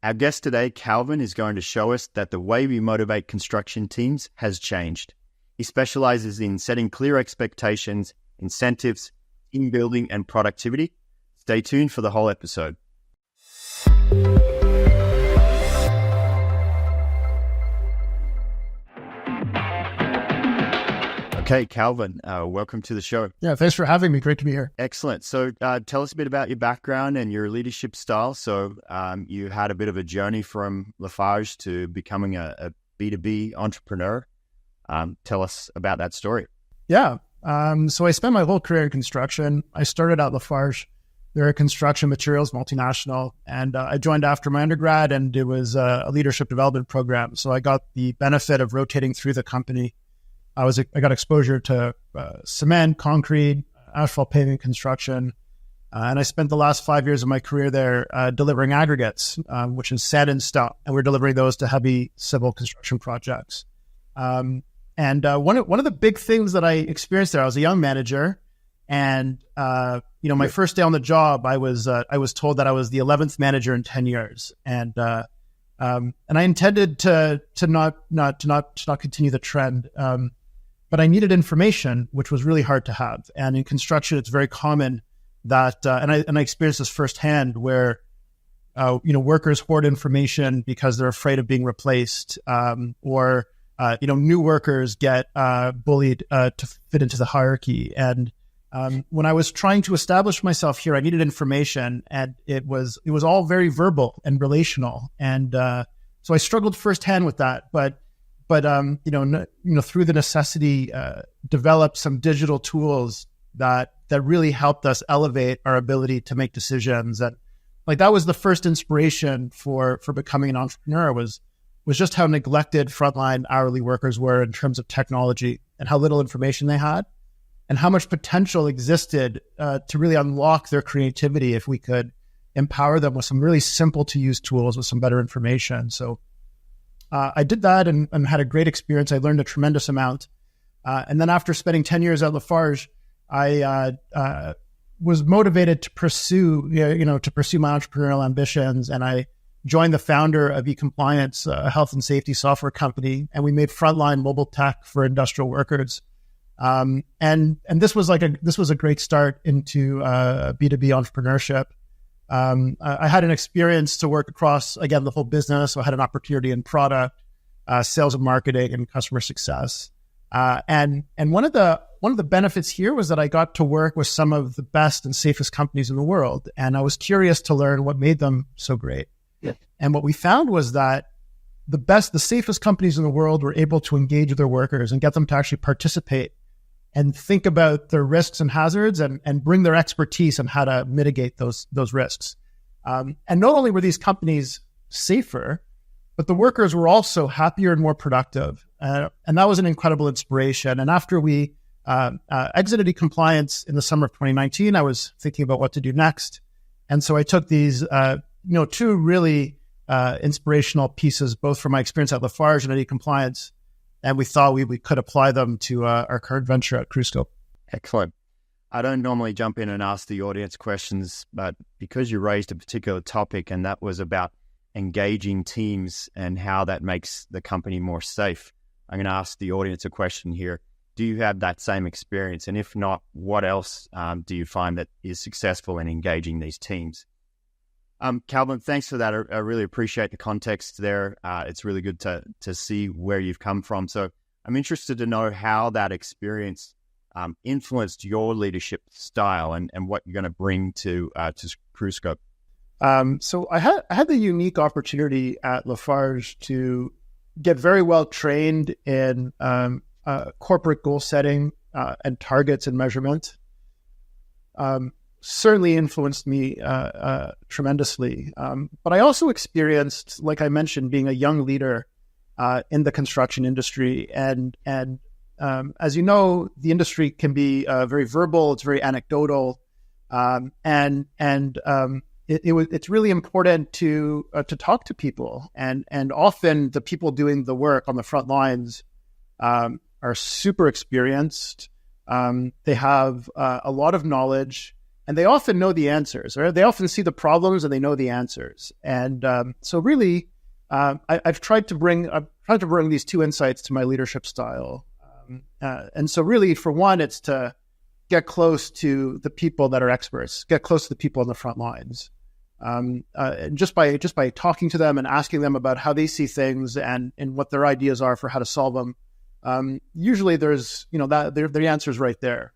Our guest today, Calvin, is going to show us that the way we motivate construction teams has changed. He specializes in setting clear expectations, incentives, team building, and productivity. Stay tuned for the whole episode. Okay, Calvin, welcome to the show. Yeah, thanks for having me. Great to be here. Excellent. So tell us a bit about your background and your leadership style. So you had a bit of a journey from Lafarge to becoming a B2B entrepreneur. Tell us about that story. Yeah. So I spent my whole career in construction. I started at Lafarge. They're a construction materials multinational. And I joined after my undergrad, and it was a leadership development program. So I got the benefit of rotating through the company. I got exposure to cement, concrete, asphalt paving construction. And I spent the last 5 years of my career there delivering aggregates, which is sand and stone. And we're delivering those to heavy civil construction projects. And one of the big things that I experienced there, I was a young manager, and my first day on the job, I was told that I was the 11th manager in 10 years, and I intended to not continue the trend, but I needed information, which was really hard to have. And in construction, it's very common that, and I experienced this firsthand, where workers hoard information because they're afraid of being replaced, or new workers get bullied to fit into the hierarchy. And when I was trying to establish myself here, I needed information, and it was all very verbal and relational. And so I struggled firsthand with that. But through the necessity, developed some digital tools that really helped us elevate our ability to make decisions. And that was the first inspiration for becoming an entrepreneur, was just how neglected frontline hourly workers were in terms of technology, and how little information they had, and how much potential existed to really unlock their creativity if we could empower them with some really simple to use tools with some better information. So I did that and had a great experience. I learned a tremendous amount. And then after spending 10 years at Lafarge, I was motivated to pursue my entrepreneurial ambitions. And I joined the founder of eCompliance, a health and safety software company. And we made frontline mobile tech for industrial workers. And this was a great start into B2B entrepreneurship. I had an experience to work across, again, the whole business. So I had an opportunity in product, sales and marketing, and customer success. And one of the benefits here was that I got to work with some of the best and safest companies in the world. And I was curious to learn what made them so great. Yeah. And what we found was that the safest companies in the world were able to engage their workers and get them to actually participate and think about their risks and hazards, and bring their expertise on how to mitigate those risks. And not only were these companies safer, but the workers were also happier and more productive. And that was an incredible inspiration. And after we exited eCompliance in the summer of 2019, I was thinking about what to do next. And so I took these two really inspirational pieces, both from my experience at Lafarge and at eCompliance, and we thought we could apply them to our current venture at Crewscope. Excellent. I don't normally jump in and ask the audience questions, but because you raised a particular topic, and that was about engaging teams and how that makes the company more safe, I'm going to ask the audience a question here. Do you have that same experience? And if not, what else do you find that is successful in engaging these teams? Calvin, thanks for that. I really appreciate the context there. It's really good to see where you've come from. So I'm interested to know how that experience influenced your leadership style and what you're going to bring to Crewscope. So I had the unique opportunity at Lafarge to get very well trained in corporate goal setting and targets and measurement. Certainly influenced me tremendously. But I also experienced, like I mentioned, being a young leader in the construction industry. And as you know, the industry can be very verbal. It's very anecdotal. It's really important to talk to people. And often the people doing the work on the front lines are super experienced. They have a lot of knowledge, and they often know the answers, or they often see the problems and they know the answers. And so really, I've tried to bring these two insights to my leadership style. And so really, for one, it's to get close to the people that are experts, get close to the people on the front lines. And just by talking to them and asking them about how they see things and what their ideas are for how to solve them, usually there's, that the answer's right there.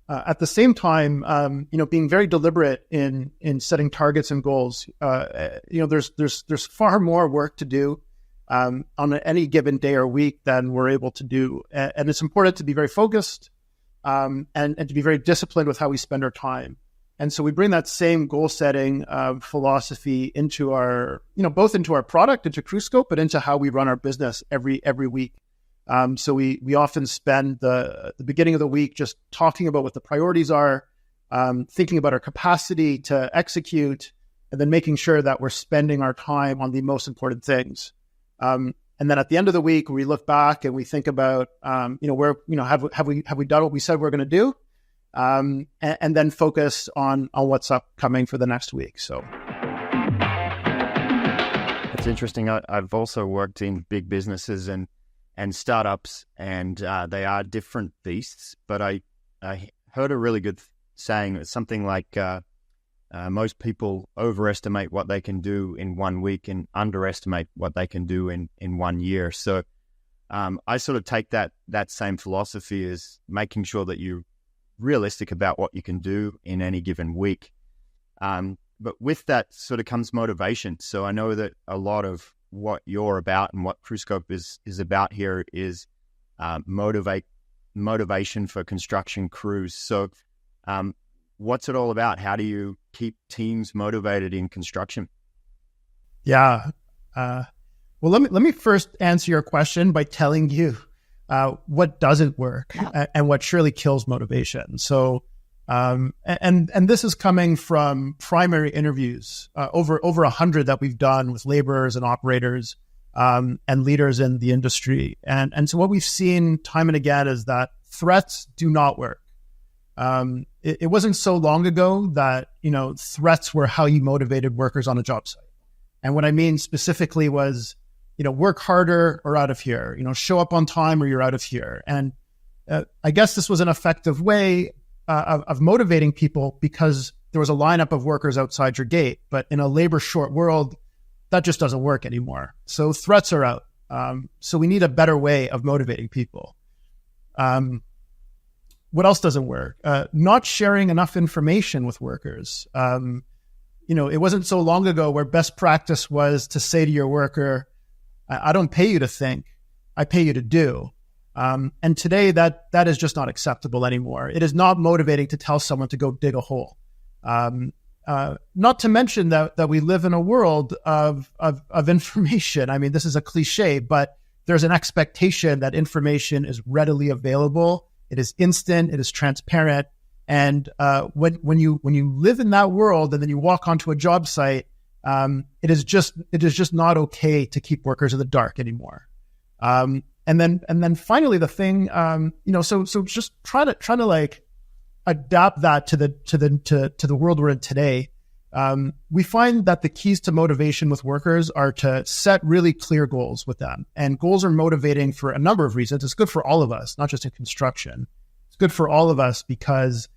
At the same time, being very deliberate in setting targets and goals. There's far more work to do on any given day or week than we're able to do, and it's important to be very focused and to be very disciplined with how we spend our time. And so we bring that same goal setting philosophy into our, both into our product, into CrewScope, but into how we run our business every week. So we often spend the beginning of the week just talking about what the priorities are, thinking about our capacity to execute, and then making sure that we're spending our time on the most important things. And then at the end of the week, we look back and we think about, have we done what we said we're going to do, and then focus on what's upcoming for the next week. So it's interesting. I've also worked in big businesses and startups, and they are different beasts. But I heard a really good saying. It's something like most people overestimate what they can do in 1 week and underestimate what they can do in 1 year. So I sort of take that same philosophy as making sure that you're realistic about what you can do in any given week. But with that sort of comes motivation. So I know that a lot of what you're about and what CrewScope is about here is motivation for construction crews. So what's it all about? How do you keep teams motivated in construction? Yeah. Well, let me first answer your question by telling you what doesn't work and what surely kills motivation. So, and this is coming from primary interviews, over 100 that we've done with laborers and operators, and leaders in the industry. And so what we've seen time and again is that threats do not work. It wasn't so long ago that, threats were how you motivated workers on a job site. And what I mean specifically was, work harder or out of here, show up on time or you're out of here. And I guess this was an effective way of motivating people because there was a lineup of workers outside your gate. But in a labor short world, that just doesn't work anymore. So threats are out. So we need a better way of motivating people. What else doesn't work? Not sharing enough information with workers. It wasn't so long ago where best practice was to say to your worker, I don't pay you to think, I pay you to do. And today that is just not acceptable anymore. It is not motivating to tell someone to go dig a hole. Not to mention that we live in a world of information. I mean, this is a cliche, but there's an expectation that information is readily available. It is instant. It is transparent. And when you live in that world and then you walk onto a job site, it is just not okay to keep workers in the dark anymore. And then finally the thing, so just try to like adapt that to the world we're in today. We find that the keys to motivation with workers are to set really clear goals with them. And goals are motivating for a number of reasons. It's good for all of us, not just in construction. It's good for all of us because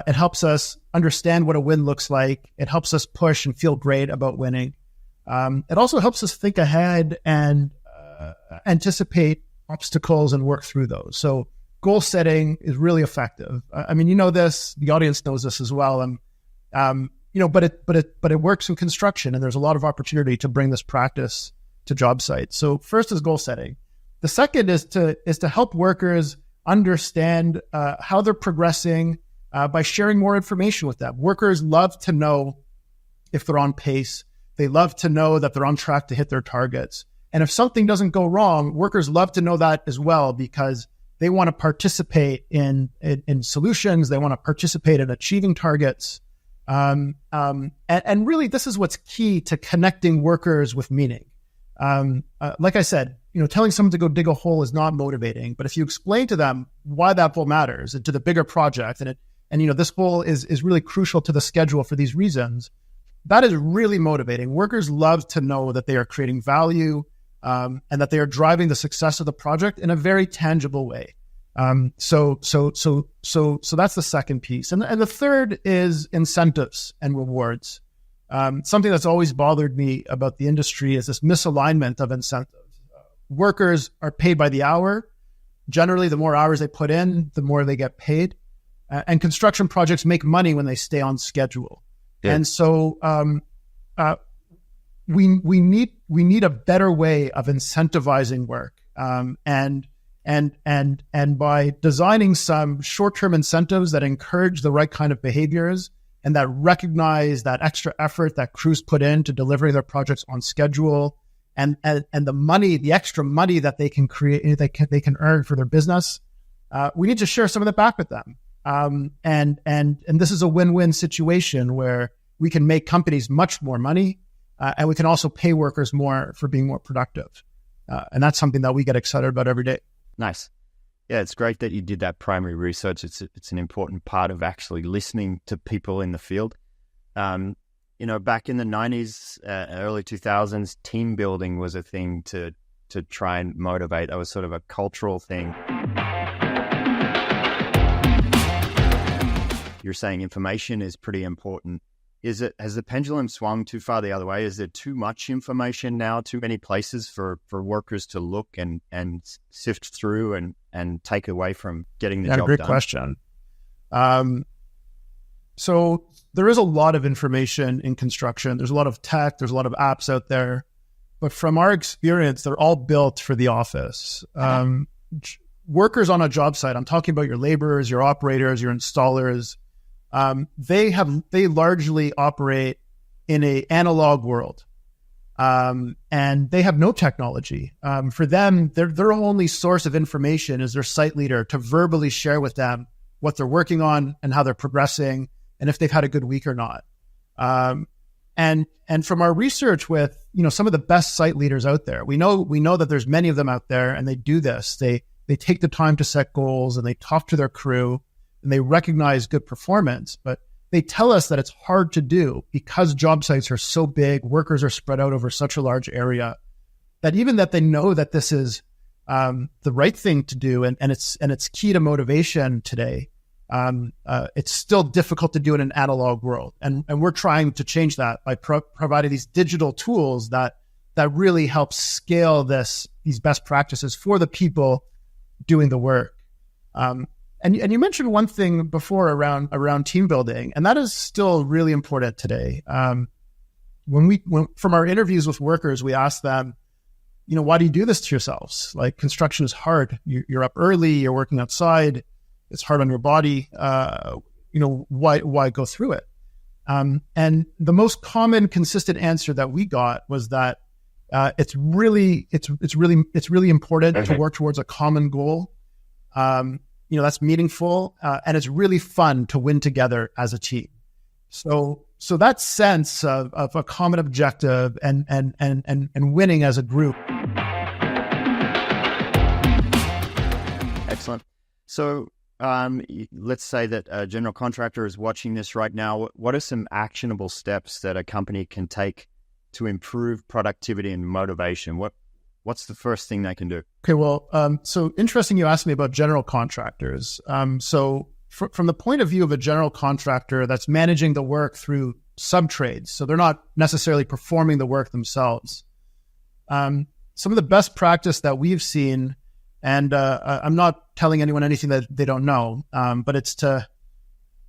it helps us understand what a win looks like. It helps us push and feel great about winning. It also helps us think ahead and anticipate obstacles and work through those. So goal setting is really effective. I mean, this, the audience knows this as well. But it works in construction, and there's a lot of opportunity to bring this practice to job sites. So first is goal setting. The second is to help workers understand how they're progressing by sharing more information with them. Workers love to know if they're on pace. They love to know that they're on track to hit their targets. And if something doesn't go wrong, workers love to know that as well because they want to participate in solutions. They want to participate in achieving targets. And really, this is what's key to connecting workers with meaning. Like I said, telling someone to go dig a hole is not motivating, but if you explain to them why that hole matters and to the bigger project, and and this goal is really crucial to the schedule for these reasons. That is really motivating. Workers love to know that they are creating value and that they are driving the success of the project in a very tangible way. So that's the second piece. And the third is incentives and rewards. Something that's always bothered me about the industry is this misalignment of incentives. Workers are paid by the hour. Generally, the more hours they put in, the more they get paid. And construction projects make money when they stay on schedule. Yeah. And so we need a better way of incentivizing work. And by designing some short-term incentives that encourage the right kind of behaviors and that recognize that extra effort that crews put in to delivering their projects on schedule, and the extra money that they can create, they can earn for their business, we need to share some of that back with them. And this is a win-win situation where we can make companies much more money, and we can also pay workers more for being more productive. And that's something that we get excited about every day. Nice. Yeah, it's great that you did that primary research. It's an important part of actually listening to people in the field. Back in the 90s, early 2000s, team building was a thing to try and motivate. That was sort of a cultural thing. You're saying information is pretty important. Has the pendulum swung too far the other way? Is there too much information now, too many places for workers to look and sift through and take away from getting the job done? Great question. So there is a lot of information in construction. There's a lot of tech. There's a lot of apps out there. But from our experience, they're all built for the office. Workers on a job site, I'm talking about your laborers, your operators, your installers, they largely operate in an analog world, and they have no technology. For them, their only source of information is their site leader to verbally share with them what they're working on and how they're progressing, and if they've had a good week or not. And from our research with some of the best site leaders out there, we know that there's many of them out there, and they do this. They take the time to set goals, and they talk to their crew, and they recognize good performance, but they tell us that it's hard to do because job sites are so big, workers are spread out over such a large area, that even that they know that this is the right thing to do, and it's key to motivation today, it's still difficult to do in an analog world. And we're trying to change that by providing these digital tools that really help scale these best practices for the people doing the work. And you mentioned one thing before around team building, and that is still really important today. When from our interviews with workers, we ask them, why do you do this to yourselves? Like, construction is hard. You're up early. You're working outside. It's hard on your body. Why go through it? And the most common, consistent answer that we got was that it's really important to work towards a common goal. That's meaningful, and it's really fun to win together as a team. So that sense of a common objective and winning as a group. Excellent. So let's say that a general contractor is watching this right now. What are some actionable steps that a company can take to improve productivity and motivation? What's the first thing they can do? Okay, well, so interesting you asked me about general contractors. So from the point of view of a general contractor that's managing the work through sub-trades, so they're not necessarily performing the work themselves. Some of the best practice that we've seen, and I'm not telling anyone anything that they don't know, but it's to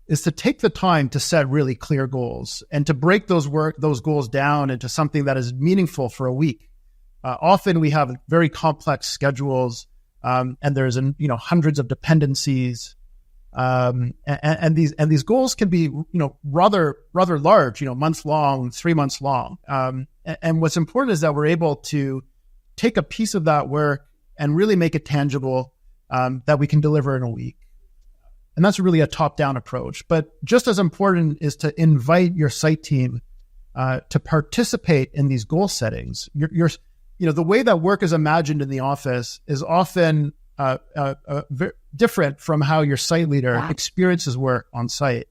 take the time to set really clear goals and to break those goals down into something that is meaningful for a week. Often we have very complex schedules, and there's hundreds of dependencies, and these goals can be rather large, months long, 3 months long. And what's important is that we're able to take a piece of that work and really make it tangible, that we can deliver in a week. And that's really a top-down approach. But just as important is to invite your site team to participate in these goal settings. The way that work is imagined in the office is often different from how your site leader experiences work on site.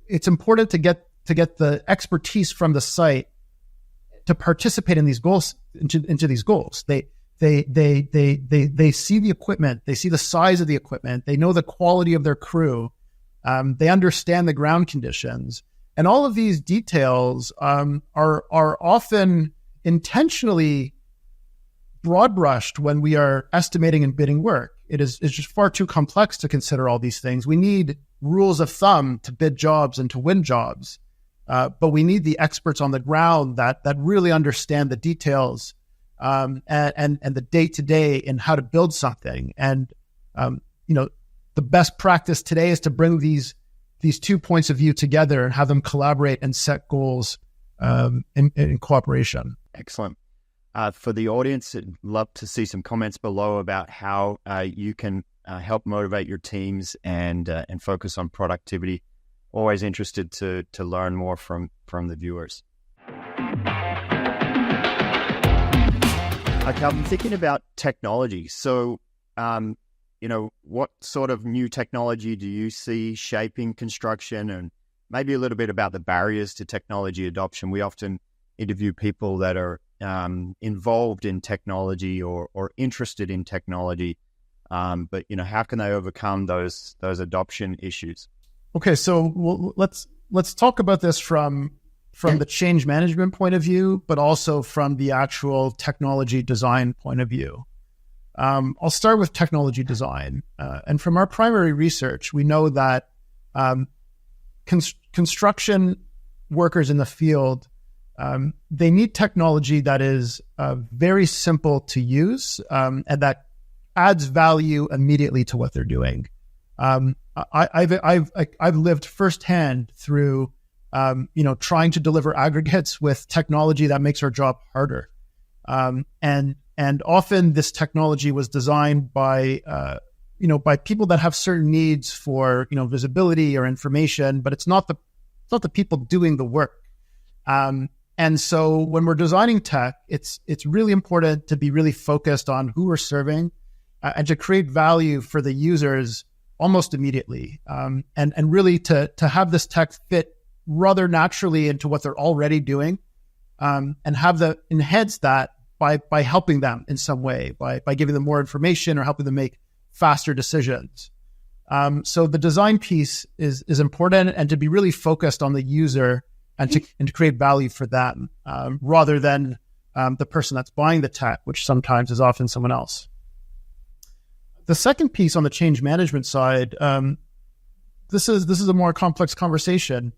It's important to get the expertise from the site to participate in these goals, into these goals. They see the equipment, they see the size of the equipment, they know the quality of their crew, they understand the ground conditions, and all of these details are often intentionally broad brushed when we are estimating and bidding work. It's just far too complex to consider all these things. We need rules of thumb to bid jobs and to win jobs, but we need the experts on the ground that really understand the details and the day to day in how to build something. And the best practice today is to bring these 2 points of view together and have them collaborate and set goals in cooperation. Excellent. For the audience, I'd love to see some comments below about how you can help motivate your teams and focus on productivity. Always interested to learn more from the viewers. Okay, I'm thinking about technology. So, what sort of new technology do you see shaping construction, and maybe a little bit about the barriers to technology adoption? We often interview people that are involved in technology or interested in technology, but how can they overcome those adoption issues? Okay, so let's talk about this from the change management point of view, but also from the actual technology design point of view. I'll start with technology design, and from our primary research, we know that construction workers in the field, they need technology that is very simple to use and that adds value immediately to what they're doing. I've lived firsthand through trying to deliver aggregates with technology that makes our job harder, and often this technology was designed by people that have certain needs for visibility or information, but it's not the people doing the work. And so when we're designing tech, it's really important to be really focused on who we're serving and to create value for the users almost immediately, and really to have this tech fit rather naturally into what they're already doing, and enhance that by helping them in some way, by giving them more information or helping them make faster decisions. So the design piece is important, and to be really focused on the user and to create value for them, rather than the person that's buying the tech, which sometimes is often someone else. The second piece on the change management side, this is a more complex conversation.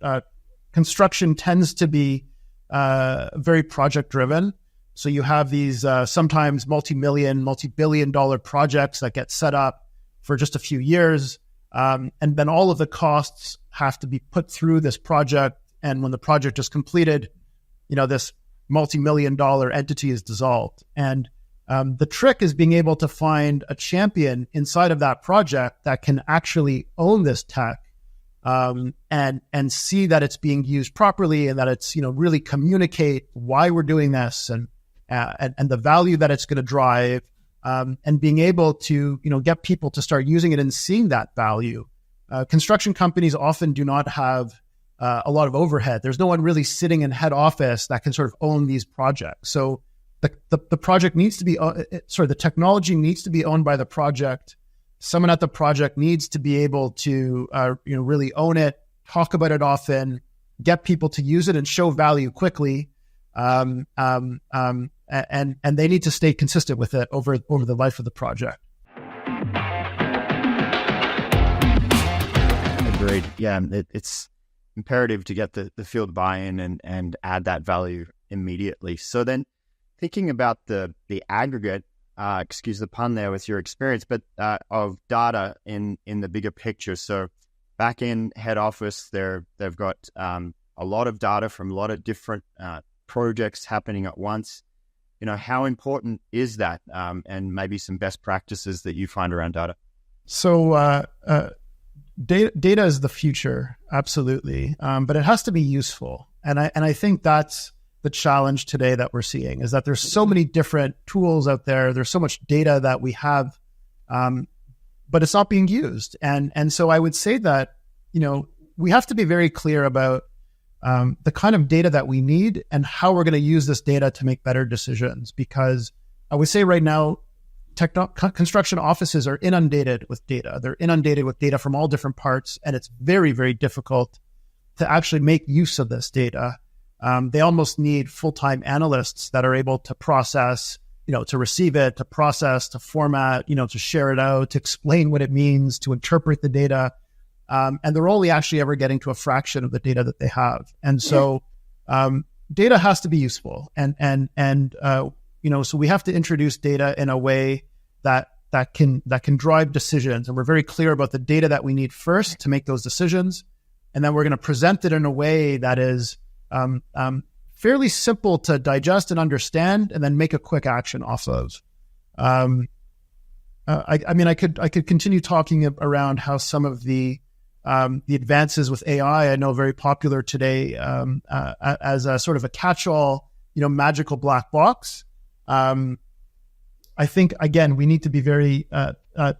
Construction tends to be very project driven. So you have these sometimes multi-million, multi-billion dollar projects that get set up for just a few years. And then all of the costs have to be put through this project. And when the project is completed, this multi-million dollar entity is dissolved. And the trick is being able to find a champion inside of that project that can actually own this tech, and see that it's being used properly, and that it's really communicate why we're doing this and the value that it's going to drive, and being able to get people to start using it and seeing that value. Construction companies often do not have a lot of overhead. There's no one really sitting in head office that can sort of own these projects. So the project needs to be, the technology needs to be owned by the project. Someone at the project needs to be able to, really own it, talk about it often, get people to use it and show value quickly. And they need to stay consistent with it over the life of the project. Agreed. Yeah, it's imperative to get the field buy-in and add that value immediately. So then, thinking about the aggregate, excuse the pun there with your experience, but of data in the bigger picture. So back in head office, they've got a lot of data from a lot of different projects happening at once. How important is that? And maybe some best practices that you find around data. So data is the future, absolutely, but it has to be useful, and I think that's the challenge today that we're seeing, is that there's so many different tools out there. There's so much data that we have, but it's not being used. And so I would say that, we have to be very clear about the kind of data that we need and how we're going to use this data to make better decisions. Because I would say right now, construction offices are inundated with data. They're inundated with data from all different parts, and it's very, very difficult to actually make use of this data. They almost need full-time analysts that are able to process, to receive it, to process, to format, to share it out, to explain what it means, to interpret the data. And they're only actually ever getting to a fraction of the data that they have. And so data has to be useful. So we have to introduce data in a way that can drive decisions. And we're very clear about the data that we need first to make those decisions. And then we're going to present it in a way that is fairly simple to digest and understand, and then make a quick action off of. I could continue talking around how some of the advances with AI, I know, very popular today as a sort of a catch-all, magical black box. I think, again, we need to be very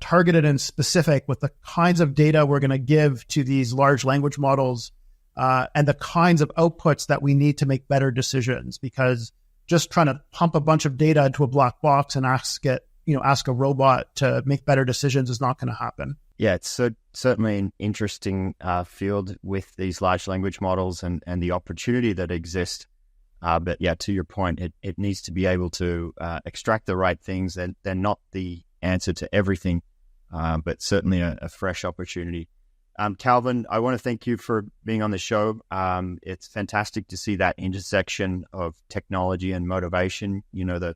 targeted and specific with the kinds of data we're going to give to these large language models and the kinds of outputs that we need to make better decisions. Because just trying to pump a bunch of data into a black box and ask a robot to make better decisions is not going to happen. Yeah, it's certainly an interesting field with these large language models and the opportunity that exists. But yeah, to your point, it needs to be able to extract the right things. And they're not the answer to everything, but certainly a fresh opportunity. Calvin, I want to thank you for being on the show. It's fantastic to see that intersection of technology and motivation, the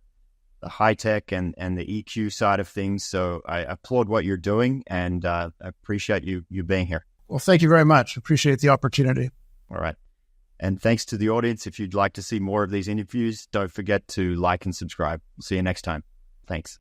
high tech and the EQ side of things. So I applaud what you're doing, and I appreciate you being here. Well, thank you very much. Appreciate the opportunity. All right. And thanks to the audience. If you'd like to see more of these interviews, don't forget to like and subscribe. We'll see you next time. Thanks.